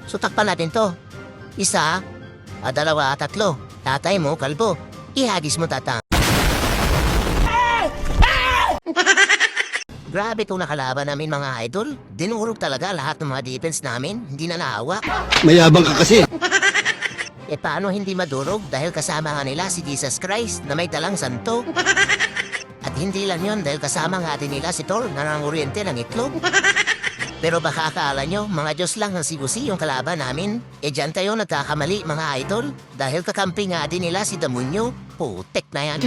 So takpan natin to. Isa, dalawa, tatlo. Tatay mo, kalbo. Ihagis mo, tatang. Grabe itong nakalaban namin mga idol. Dinurog talaga lahat ng mga defense namin. Hindi na naawa. Mayabang ka kasi. Paano hindi madurog dahil kasama nga nila si Jesus Christ na may dalang santo? At hindi lang yun dahil kasama nga din nila si Thor na nanguryente ng itlog. Pero baka akala nyo, mga Diyos lang ang sigusi yung kalaban namin. Dyan tayo nagkakamali mga idol. Dahil kakampi nga din nila si Damunyo. Putek na yan.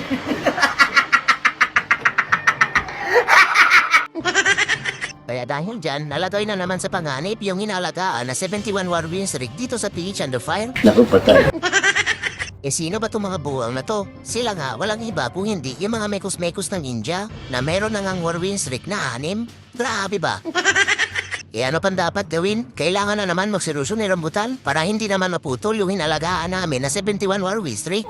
Kaya dahil dyan, nalagay na naman sa panganib yung inalagaan na 71 War Wins rig dito sa Peach Under Fire. Naku, patay. Sino ba itong mga buwang na to? Sila nga, walang iba kung hindi yung mga mekos-mekos ng India na meron na ngang War Wins rig na 6. Grabe ba? Ano pang dapat gawin? Kailangan na naman magseryoso ni Rambutan para hindi naman maputol yung inalagaan namin na 71 War Wins rig.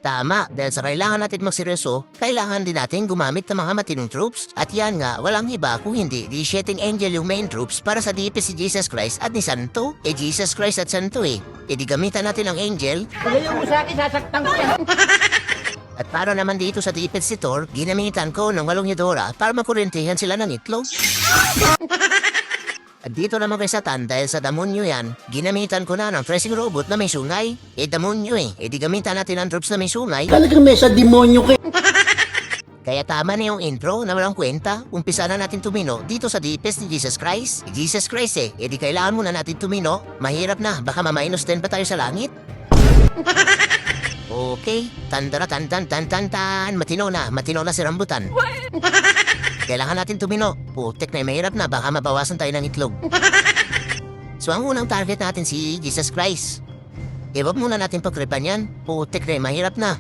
Tama, dahil sa kailangan natin magseryoso, kailangan din natin gumamit ng mga matinong troops. At yan nga, walang iba kung hindi di Sheting Angel yung main troops para sa DP si Jesus Christ at ni Santo. Jesus Christ at Santo di gamitan natin ang Angel. Pagayon mo sa akin, sasaktan ko yan. At para naman dito sa defense si Thor, ginamitan ko ng walong Eudora para makurentehan sila ng itlog. At dito naman kay Satan dahil sa Damunyo yan, ginamitan ko na ng pressing robot na may sungay. Damunyo di gamitan natin ang troops na may sungay. Talagang may sa demonyo ka. Kaya tama na yung intro na walang kwenta. Umpisa na natin tumino dito sa DPS ni Jesus Christ. Jesus Christ di kailangan muna natin tumino. Mahirap na, baka ma-minus 10 pa tayo sa langit. Okay, tandara tan. Matino na si Rambutan. Kailangan natin tumino. Putek na mahirap na, baka mabawasan tayo ng itlog. So ang unang target natin si Jesus Christ. Wag muna natin pagripan yan. Putek na mahirap na.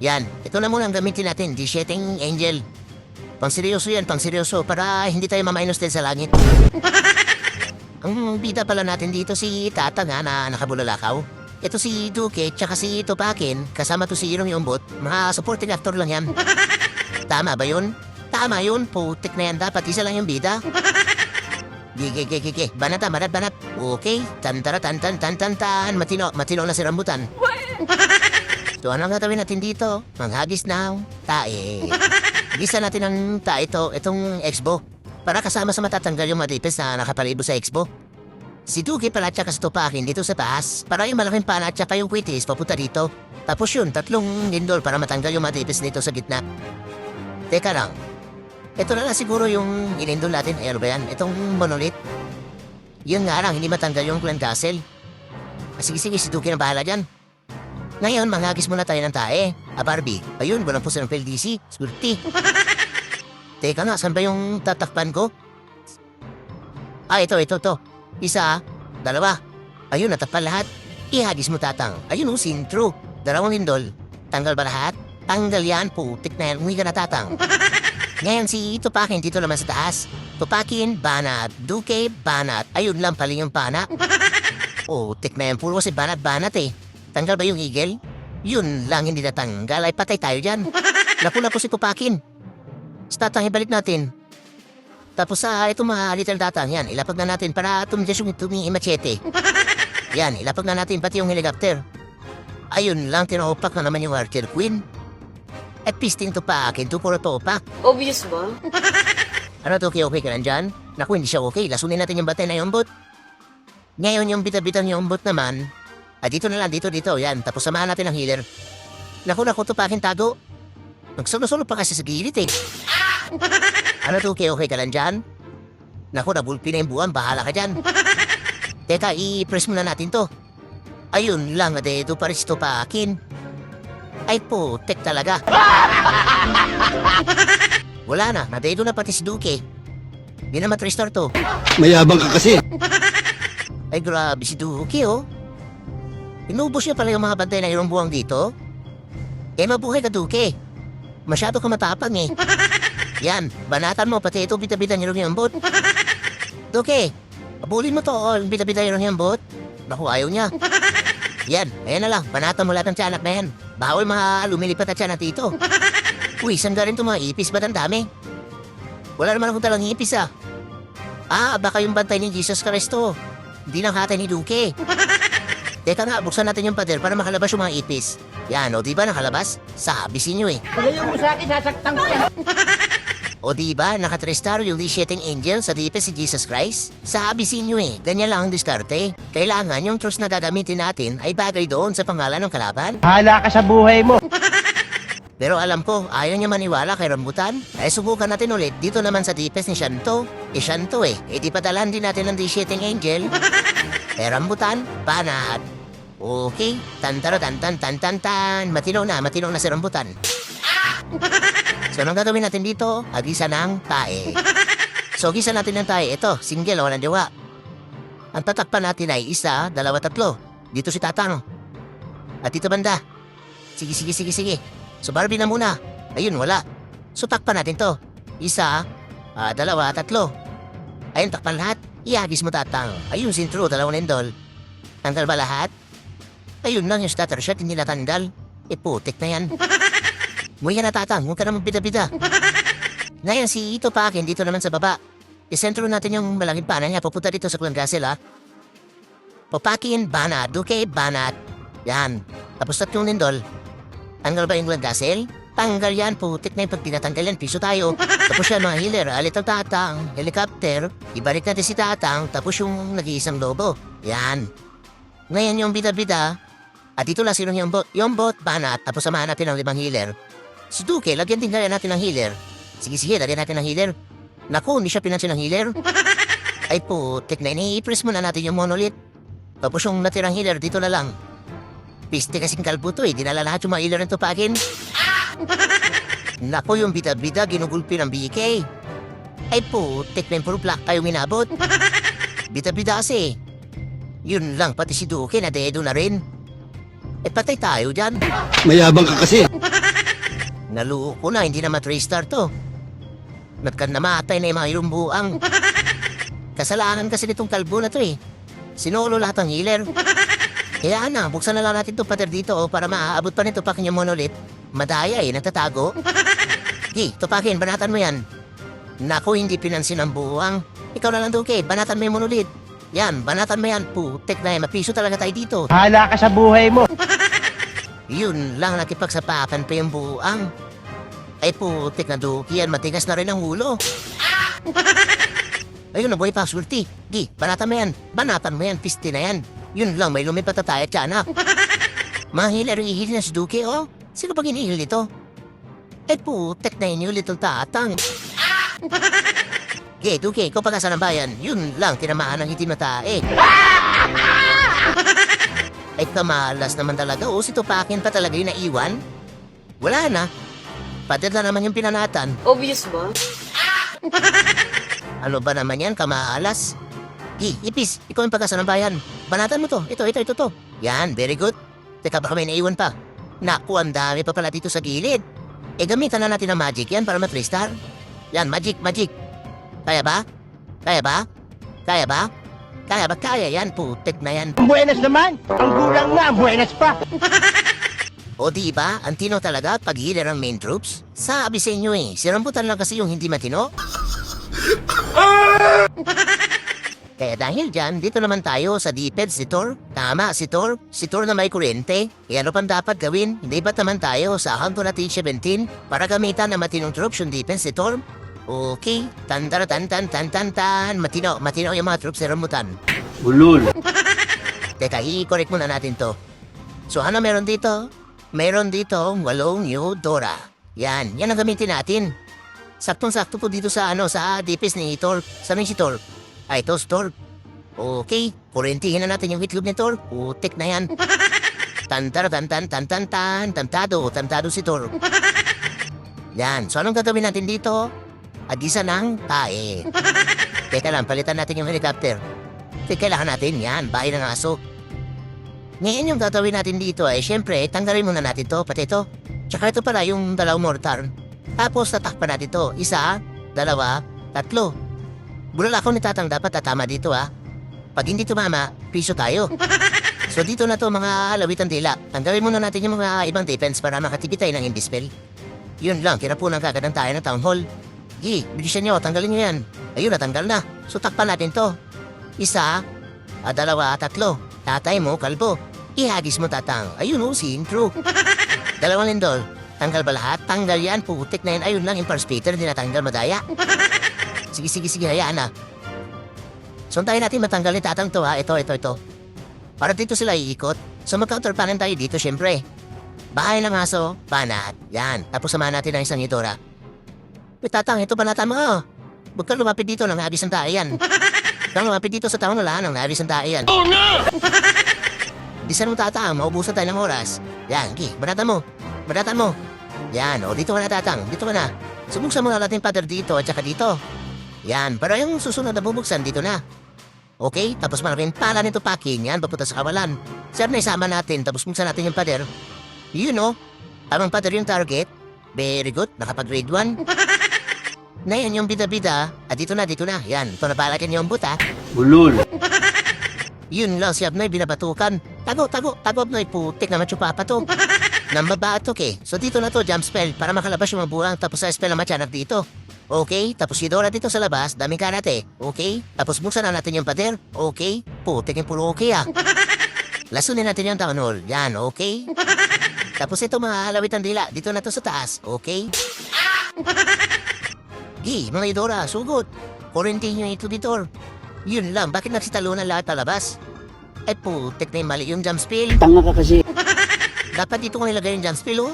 Yan, ito na muna ang gamitin natin, di Sheting Angel. Pangseryoso yan, pangseryoso, para hindi tayo ma-minus 10 sa langit. Ang bida pala natin dito si Tata nga na nakabulalakaw. Ito si Duke, tsaka si Tupakin, kasama to si Irong Yombot. Mga supporting actor lang yan. Tama ba yun? Tama yun, putik na yan dapat, isa lang yung bida. Gigi, banat. Okay, tantara tan, matino na si Rambutan. So ano nga gawin natin dito? Manghagis ng tae. Gisa natin ang tae itong expo. Para kasama sa matatanggal yung matipis na nakapalibo sa expo. Si Duki pala tsaka sa Tupakin dito sa taas. Para yung malaking pana tsaka yung kwitis papunta dito. Tapos yun, 3 lindol para matanggal yung matipis nito sa gitna. Teka lang. Ito na siguro yung ilindol natin. Ano ba yan? Itong monolith. Yun nga lang, hindi matanggal yung Clan Castle. Sige, si Duki na bahala dyan. Ngayon, manghagis muna tayo ng tae. Barbie. Ayun, walang puso ng PLDC. Swerte. Teka nga, saan ba yung tatakpan ko? Ito. Isa, dalawa. Ayun, natakpan lahat. Ihagis mo, tatang. Ayun, sintro. 2 lindol. Tanggal ba lahat? Tanggal yan, putik na yan. Umuwi ka na, tatang. Ngayon, si Tupakin dito naman sa taas. Tupakin, banat. Duke, banat. Ayun lang pala yung banat. Putik na yan. Puro si banat Tanggal ba yung eagle? Yun lang hindi natanggal. Ay patay tayo dyan. Naku si Tupakin. Tatang, ibalik natin. Tapos ito mga little tatang, yan, ilapag na natin para tumidya yung machete. Yan, ilapag na natin pati yung helicopter. Ayun lang, tinopak na naman yung Archer Queen. At pisting Tupakin, puro topak. Obvious ba? Ano to, okay ka lang dyan? Naku, hindi siya okay. Lasunin natin yung batay na yung bot. Ngayon, yung bita-bitang yung bot naman, dito na lang, dito, yan. Tapos samahan natin ang healer. Naku, Tupakin, tago. Nagsulo-sulo pa kasi sa gilid Ano to, okay ka lang dyan? Naku, nabulpi na yung buwan, bahala ka dyan. Teka, i-press muna natin to. Ayun lang, ito pa rin si Tupakin. Ay po, tek talaga. Wala na, nadedo na pati si Duke. Di na mat-restore to. Mayabang ka kasi. Ay grabe si Duke Inubos niya pala yung mga bantay na irong buwang dito. Mabuhay ka, Duke. Masyado ka matapang Yan, banatan mo pati ito bita-bita nirong yung bot. Duke, abulin mo to bita-bita nirong yung bot. Naku, ayaw niya. Yan, ayan na lang, banatan mo lahat ng tiyanak na yan. Bawal mga lumilipat at tiyanak dito. Uy, saan galing itong mga ipis? Ba't ang dami? Wala naman akong talang ipis Baka yung bantay ni Jesus Cristo. Hindi lang hatay ni Duque. Teka nga, buksan natin yung pader para makalabas yung mga ipis. Yan, o diba nakalabas? Sabi sinyo eh. Pagayo mo sa akin, sasaktan ko yan. O diba, naka-3-star yung Initiating Angel sa dipes si Jesus Christ? Sabi sinyo eh, ganyan lang ang diskarte. Kailangan yung trust na gagamitin natin ay bagay doon sa pangalan ng kalaban. Hala ka sa buhay mo. Pero alam ko, ayaw niya maniwala kay Rambutan. Ay subukan natin ulit dito naman sa dipes ni Shanto. Shanto eh, di padalhan din natin ng Initiating Angel. Rambutan, panat. Okay, tan-tan-tan-tan-tan-tan. Matino na si Rambutan. So, anong gagawin natin dito? Agisa ng tae. So, gisa natin ng tae. Ito, single, walang diwa. Ang tatakpan natin ay 1, 2, 3. Dito si Tatang. At dito banda. Sige. So, Barbie na muna. Ayun, wala. So, takpan natin to. 1, 2, 3. Ayun, takpan lahat. Iagis mo, Tatang. Ayun, sintro, 2 lindol. Tanggal ba lahat? Ayun lang yung starter shot, hindi natanggal. Putik na yan. Muya na, Tatang, huwag ka naman bida-bida. Ngayon, si Ito pa akin dito naman sa baba. Isentro natin yung malangit pana niya, pupunta dito sa Clan Gasel, ha? Papakin, banat, Duque, banat. Yan. Tapos 3 lindol. Tanggal ba yung Clan Gasel? Tanggal yan, putik na yung pag tinatanggal yan, piso tayo. Tapos yan, mga healer, alit ang Tatang, helicopter, ibalik natin si Tatang, tapos yung nag-iisang lobo. Yan. Ngayon yung bida-bida, at dito lang sino yung bot, banat, tapos samahan natin ng 5 healer. Si Duque, lagyan din kaya natin ng healer. Sige, lagyan natin ng healer. Naku, hindi siya pinansin ng healer. Ay putik na, i-press muna natin yung monolith. Tapos yung natirang healer, dito na lang. Piste kasing kalbo to eh, dinala lahat yung mga healer nito pa akin. Naku, yung bida-bida, ginugulpi ng BK. Ay putik na yung puro black tayo minabot. Bida-bida kasi. Yun lang, pati si Duque na dedo na rin. Patay tayo dyan. Mayabang ka kasi. Naluko na, hindi na ma-3-star to. Natkan namatay na yung mga irumbuang. Kasalanan kasi nitong kalbo na to eh. Sinolo lahat ng healer. Kaya na, buksan na lang natin itong pader dito para maaabot pa nito pakin yung monolith. Madaya eh, nagtatago. Tupakin, banatan mo yan. Naku, hindi pinansin ang buwang. Ikaw na lang, Duque, banatan mo yung monolith. Yan, banatan mo yan, putek na yan. Mapiso talaga tayo dito. Hala ka sa buhay mo. Yun lang, nakipagsapakan pa yung buang. Ay putik na Duque yan, matigas na rin ang ulo. Ayun, nabuhay pa, sulti. Banatan mo yan. Banatan mo yan, piste na yan. Yun lang, may lumipat na tayo at tiyanak. Mga healer, ihil na si Duque, oh. Sino ba ginihil nito? Ay putek na yun yung little Tatang. Duque, ikaw pagkasa ng bayan. Yun lang, tinamaan ng itim na tae. Ay kamalas naman talaga. Si Tupakin pa talaga yung naiwan. Wala na. Pader na naman yung pinanatan. Obvious ba? Ano ba naman yan, kamalas? Ipis, ikaw yung pagkasa ng bayan. Banatan mo to. Ito to. Yan, very good. Teka, baka may naiwan pa. Naku, ang dami pa pala dito sa gilid. Gamitan na natin ang magic yan para ma-3-star. Yan, magic. Kaya ba? Kaya yan, putik na yan. Buenas naman. Ang gulang na, buenas pa. O diba, ang tino talaga pag healer ang main troops? Sabi sa inyo eh, si Rambutan lang kasi yung hindi matino. Kaya dahil dyan, dito naman tayo sa D-Ped si Thor. Tama, si Thor na may kuryente. Ano pang dapat gawin? Hindi ba't naman tayo sa Hanto na T-17 para gamitan ng matinong troops yung defense si Thor? Okay, tan-tan-tan-tan-tan-tan. Matino yung mga troops ni Rambutan. Ulul. Teka, i-correct muna natin to. So ano meron dito? Meron dito 8 new Dora. Yan ang gamitin natin. Saktong-sakto po dito sa DPS ni Thor. Saan si Thor? Ay, ito si Thor. Okay, kurentihin na natin yung itlog ni Thor. Putik na yan. Tan-tan-tan-tan-tan-tan. Tantado si Thor. Yan, so anong gagawin natin dito? Agisa ng tae. Teka lang, palitan natin yung helicopter. Kailangan natin yan, bahay ng aso. Ngayon yung gagawin natin dito ay syempre, tanggalin muna natin to, pati ito. Tsaka ito pala yung 2 mortar. Tapos tatakpan natin to, 1, 2, 3. Bulalakaw ni Tatang dapat tatama dito ha. Pag hindi tumama, piso tayo. So dito na to mga lawit ang dila. Tanggalin muna natin yung mga ibang defense para makatipid tayo ng indispel. Yun lang, kinapunan kagad ng tayo ng town hall. Bilisan nyo, tanggalin nyo yan. Ayun, natanggal na. So, takpan natin to. Isa, dalawa, tatlo. Tatay mo, kalbo. Ihagis mo, tatang. Ayun o, seeing through. Dalawang lindol. Tanggal ba lahat? Tanggal yan, putik na yan. Ayun lang, impulse splitter, hindi natanggal, madaya. Sige, hayaan na. So, tayo natin matanggal ni tatang to, ha. Ito. Para dito sila iikot. So, mag-counterpanan tayo dito, syempre. Bahay ng aso, banat. Yan. Tapos samahan natin ang isang Eudora. Wait, tatang, ito banatan mo. Huwag kang lumapit dito nang nabis ang tae yan. Huwag kang lumapit dito sa taon nang nabis ang tae yan. Oh, no! Bisan mo, tatang. Maubusan tayo ng oras. Yan, banatan mo. Yan, dito ka na, tatang. Dito ka na. Subuksan mo na natin pader dito at saka dito. Yan, para yung susunod na bubuksan dito na. Okay, tapos maraming pala nito packing. Yan, papunta sa kawalan. Sir, na isama natin, tapos buksan natin yung pader. You know, tamang pader yung target. Very good, nakapag-grade 1. Na yan yung bida-bida. Dito na. Yan, ito na palakin yung buta. Ulol. Yun lang si Abnoy binabatukan. Tago, Abnoy, putik na matsupapa to. Nambabatok eh. So dito na to, jump spell, para makalabas yung mabulang, tapos sa spell na matyanak dito. Okay, tapos si Dora dito sa labas, daming karate. Okay, tapos buksan na natin yung pader. Okay, putik yung puro okay ah. Lasunin natin yung town hall. Yan, okay. Tapos ito mga halawit ng dila, dito na to sa taas. Okay. Mga Dora, sugod. Quarantine yung ito dito. Yun lang, bakit nagsitalunan lahat palabas? Putik na yung mali yung jump spell. Tanga ka kasi. Dapat dito ko nilagay yung jump spell, oh.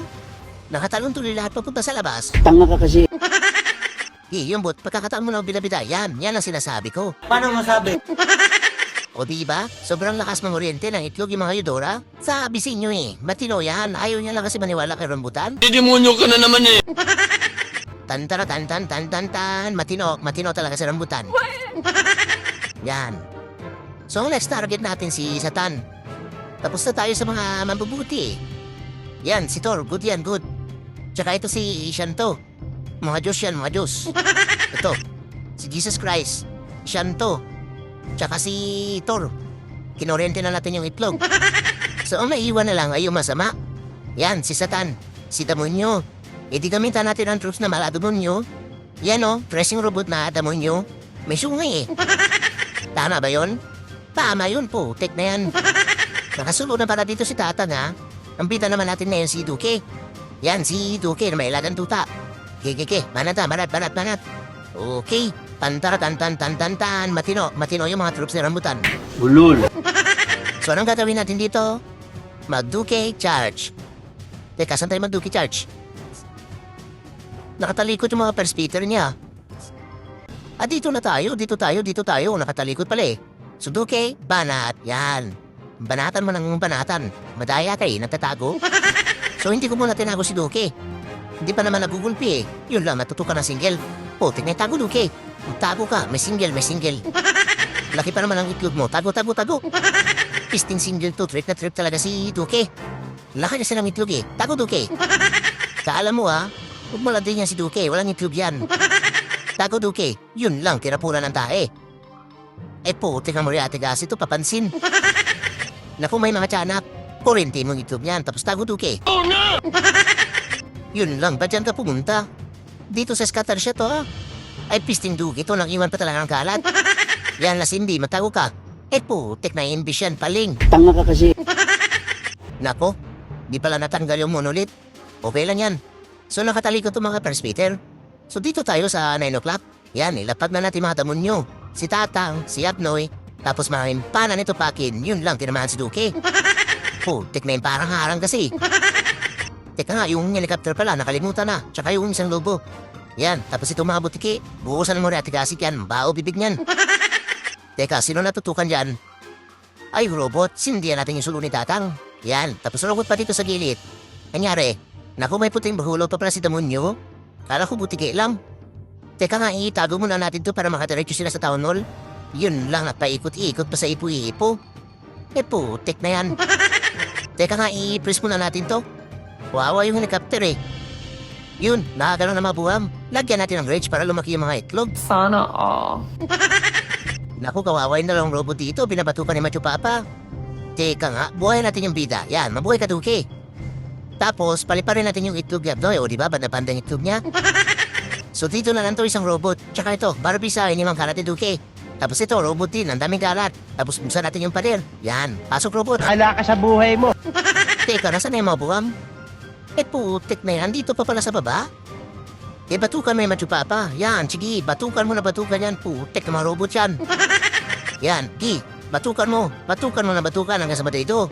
Nakatalon tuloy lahat papunta sa labas. Tanga ka kasi. Yung bot, pagkakataan mo na bida-bida, yan ang sinasabi ko. Paano masabi? O diba, sobrang lakas ng oryente ng itlog yung mga Eudora. Sabi sa inyo eh, matino yan, ayaw niya lang kasi maniwala kay rambutan. Demonyo ka na naman eh. Tan, matino talaga si rambutan. Yan. So, ang next target natin si Satan. Tapos na tayo sa mga mabubuti. Yan, si Thor, good yan, good. Tsaka ito si Shanto. Mga Diyos yan, mga Diyos. Ito, si Jesus Christ. Shanto. Tsaka si Thor. Kinorente na natin yung itlog. So, ang naiwan na lang ay yung masama. Yan, si Satan. Si Demonyo. Di gamitan natin ang troops na mala Demonyo. Yan o, pressing robot na Demonyo. May sungay eh. Tama ba yun? Tama yun po, tek na yan. Nakasunod na pala dito si Tatang ha. Ang bida naman natin ngayon si Duque. Yan, si Duque na may ilagang tuta. Banat. Okay, tan, matino yung mga troops ni rambutan. Ulol. So anong gagawin natin dito? Mag-Duque charge. Teka, saan tayo mag-Duque charge? Nakatalikod yung mga perspeter niya. Dito tayo. Nakatalikod pala eh. So Duque, banat. Yan. Banatan mo ng banatan. Madaya kayo, nagtatago. So hindi ko muna tinago si Duque. Hindi pa naman nagugulpi eh. Yun lang, natutukan ng single. Putik na tago, Duque. Tago ka, may single. Laki pa naman ang itlog mo. Tago. Pisting single to, trip na trip talaga si Duque. Laki na silang itlog eh. Tago, Duque. Kaalam mo huwag mo lang din yan si Duque. Walang itlog yan. Tago, Duque. Yun lang, tinapunan ng tae. Putik na moriate gas ito, papansin. Naku, may mga tiyanak. Kurinti mong itlog yan, tapos tago, Duque. Oh no! Yun lang, ba't yan ka pumunta? Dito sa scatter siya to pisting Duque to, nang iwan pa talaga ng kalat. Yan na Cindy, matago ka. Putik na imbis yan, paling. Tanga ka kasi. Nako, di pala natanggal yung monolith. Okay lang yan. So nakatalikod to mga perspeter. So dito tayo sa 9 o'clock. Yan, ilapag na natin mga Demonyo. Si Tatang, si Abnoy, tapos maraming pana nito pakin. Yun lang, tinamahan si Duque. Putik na yung parang harang kasi. Teka nga, yung helicopter pala, nakalimutan na. Tsaka yung isang lobo. Yan, tapos ito mga butiki. Buusan mo rin at gasik yan. Bao bibig niyan. Teka, sino natutukan dyan? Ay, robot. Sindihan natin yung sulo ni Tatang. Yan, tapos robot pa dito sa gilid. Kanyari, naku, may puting bahulog pa pala si Demonyo. Kala ko butiki lang. Teka nga, itago muna natin to para makadiretso sila sa town hall. Yun lang, napaikot-ikot pa sa ipo-ipo. Putik na yan. Teka nga, i-press muna natin to. Wawa yung helicopter eh. Yun, nakagano na mabuham. Lagyan natin ng rage para lumaki yung mga itlog. Sana all. Naku, kawawa yung dalawang robot dito. Binabatukan ni Machu Papa. Teka nga, buhayin natin yung bida. Yan, mabuhay ka, Duque. Tapos, paliparin natin yung itlog ni Abnoy. O diba, banda-banda yung itlog niya. So dito na lang to isang robot. Tsaka ito, Barbie sa ni Mang Karate Duke. Tapos ito, robot din, ang daming kalat. Tapos buksan natin yung pader. Yan, pasok robot. Ala ka sa buhay mo. Teka, nasa na yung mga buwam? Putik na yan, dito pa pala sa baba? Batukan mo yung Machupapa. Yan, sige, batukan mo na batukan yan. Putik na mga robot yan. Yan, batukan mo. Batukan mo na batukan hanggang sa dito.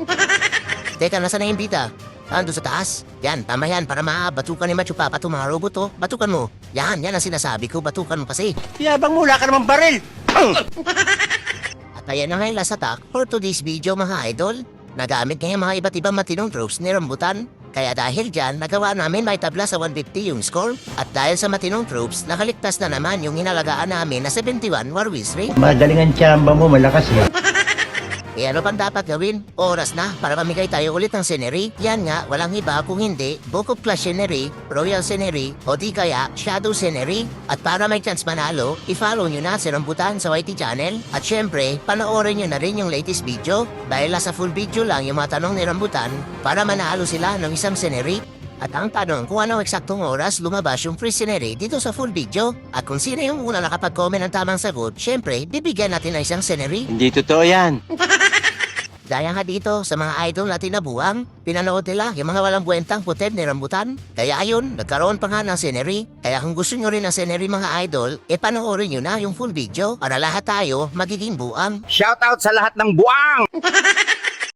Teka, nasa na yung bita? Ando sa taas. Yan, tama yan, para batukan ni Machupapa itong mga robot, oh. Batukan mo. Yan ang sinasabi ko, batukan mo kasi. Yabang mula ka naman baril. At ayan na nga yung last attack for today's video mga idol. Nagamit ngayon mga iba't ibang matinong tropes ni Rambutan. Kaya dahil dyan, nagawa namin may tabla sa 150 yung score. At dahil sa matinong troops, nakaligtas na naman yung hinalagaan namin na 71 war wizard. Magaling ang tsamba mo, malakas eh. E ano pang dapat gawin? Oras na para mamigay tayo ulit ng scenery. Yan nga, walang iba kung hindi Book of Clash scenery, Royal scenery, o di kaya Shadow scenery. At para may chance manalo, i-follow nyo na si Rambutan sa YT channel. At syempre, panoorin nyo na rin yung latest video dahil nasa full video lang yung mga tanong ni Rambutan para manalo sila ng isang scenery. At ang tanong kung anong eksaktong oras lumabas yung free scenery dito sa full video. At kung sino yung una nakapag-comment ng tamang sagot, syempre, bibigyan natin ng isang scenery. Hindi totoo yan. Daya nga dito sa mga idol natin na buwang, pinanood nila yung mga walang buwentang puted ni Rambutan. Kaya ayun, nagkaroon pa nga ng scenery. Kaya kung gusto nyo rin ng scenery mga idol, panoorin nyo na yung full video para lahat tayo magiging buwang. Shoutout sa lahat ng buwang!